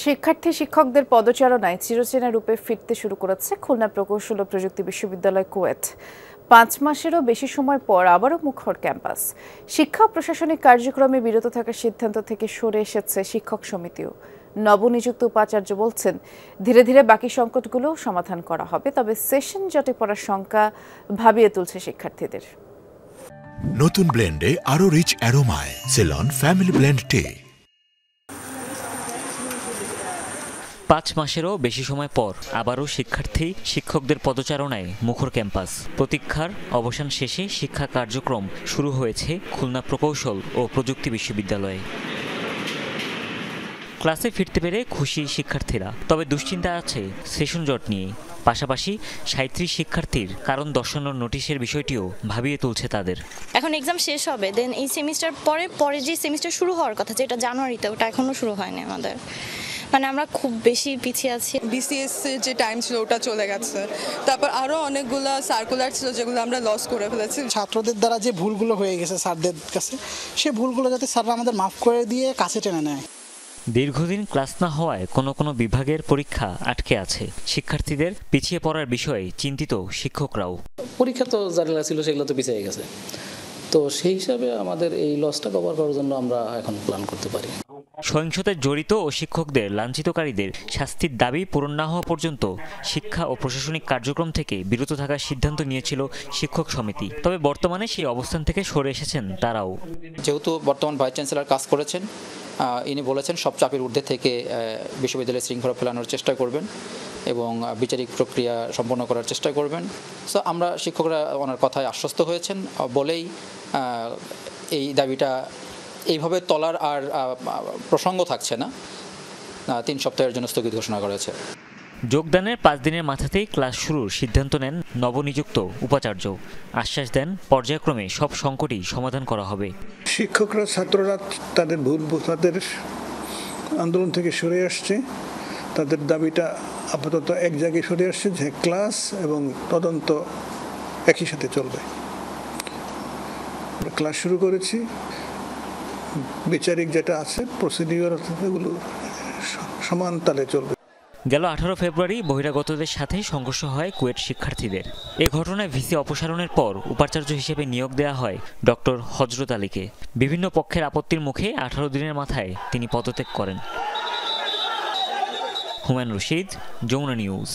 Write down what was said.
শিক্ষার্থী শিক্ষকদের পদচারণায় চিরচেনা রূপে ফিরতে শুরু করেছে খুলনা প্রকৌশল ও প্রযুক্তি বিশ্ববিদ্যালয় কুয়েট। ৫ মাসেরও বেশি সময় পর আবারও মুখর ক্যাম্পাস। শিক্ষা ও প্রশাসনিক কার্যক্রমে বিরত থাকার সিদ্ধান্ত থেকে সরে এসেছে শিক্ষক সমিতিও। নবনিযুক্ত উপাচার্য বলছেন, ধীরে ধীরে বাকি সংকটগুলো সমাধান করা হবে, তবে সেশন জটে পড়ার শঙ্কা ভাবিয়ে তুলছে শিক্ষার্থীদের। নতুন ব্লেন্ডে আরো রিচ অ্যারোমায় সেলন ফ্যামিলি ব্লেন্ড টে। ৫ মাসেরও বেশি সময় পর আবারও শিক্ষার্থী শিক্ষকদের পদচারণায় মুখর ক্যাম্পাস। প্রতীক্ষার অবসান শেষে শিক্ষা কার্যক্রম শুরু হয়েছে খুলনা প্রকৌশল ও প্রযুক্তি বিশ্ববিদ্যালয়ে। ক্লাসে ফিরতে পেরে খুশি শিক্ষার্থীরা, তবে দুশ্চিন্তা আছে সেশন জট নিয়ে। পাশাপাশি ৩৭ শিক্ষার্থীর কারণ দর্শানোর নোটিশের বিষয়টিও ভাবিয়ে তুলছে তাদের। এখন এক্সাম শেষ হবে, দেন এই সেমিস্টার পরে যে সেমিস্টার শুরু হওয়ার কথা, যেটা জানুয়ারিতে, ওটা এখনো শুরু হয়নি আমাদের। মানে আমরা খুব বেশি পিছিয়ে আছি। বিসিএস যে টাইম ছিল ওটা চলে গেছে, তারপর আরও অনেকগুলো সার্কুলার ছিল যেগুলো আমরা লস করে ফেলেছি। ছাত্রদের দ্বারা যে ভুলগুলো হয়ে গেছে স্যারদের কাছে, সে ভুলগুলো যাতে স্যাররা আমাদের মাফ করে দিয়ে কাছে টেনে নেয়। দীর্ঘদিন ক্লাস না হওয়ায় কোনো বিভাগের পরীক্ষা আটকে আছে। শিক্ষার্থীদের পিছিয়ে পড়ার বিষয়ে চিন্তিত শিক্ষকরাও। পরীক্ষা তো জানা ছিল, সেগুলো তো পিছিয়ে গেছে, তো সেই হিসাবে আমাদের এই লসটা কভার করার জন্য আমরা এখন প্ল্যান করতে পারি। সহিংসতায় জড়িত ও শিক্ষকদের লাঞ্ছিতকারীদের শাস্তির দাবি পূরণ না হওয়া পর্যন্ত শিক্ষা ও প্রশাসনিক কার্যক্রম থেকে বিরত থাকার সিদ্ধান্ত নিয়েছিল শিক্ষক সমিতি। তবে বর্তমানে সেই অবস্থান থেকে সরে এসেছেন তারাও। যেহেতু বর্তমান ভাইস চ্যান্সেলর কাজ করেছেন, ইনি বলেছেন সব চাপের ঊর্ধ্বে থেকে বিশ্ববিদ্যালয়ের শৃঙ্খলা ফেলানোর চেষ্টা করবেন এবং বিচারিক প্রক্রিয়া সম্পন্ন করার চেষ্টা করবেন। সো আমরা শিক্ষকরা ওনার কথায় আশ্বস্ত হয়েছেন বলেই এই দাবিটা এইভাবে তলার আর প্রসঙ্গ থাকছে না, ৩ সপ্তাহের জন্য স্থগিত ঘোষণা করেছে। যোগদানের ৫ দিনের মাথাতেই ক্লাস শুরুর সিদ্ধান্ত নেন নবনিযুক্ত উপাচার্য। আশ্বাস দেন পর্যায়ক্রমে সব সংকটই সমাধান করা হবে। শিক্ষকরা ছাত্ররা তাদের তাদের আন্দোলন থেকে সরে আসছে, তাদের দাবিটা আপাতত এক জায়গায় সরে আসছে যে ক্লাস এবং তদন্ত একই সাথে চলবে। ক্লাস শুরু করেছি, বিচারিক যেটা আছে প্রসিডিওর এগুলো সমান তালে চলবে। গেল ১৮ ফেব্রুয়ারি বহিরাগতদের সাথে সংঘর্ষ হয় কুয়েট শিক্ষার্থীদের। এ ঘটনায় ভিসি অপসারণের পর উপাচার্য হিসেবে নিয়োগ দেওয়া হয় ডক্টর হজরত আলীকে। বিভিন্ন পক্ষের আপত্তির মুখে ১৮ দিনের মাথায় তিনি পদত্যাগ করেন। হুমায়ুন রশিদ, যমুনা নিউজ।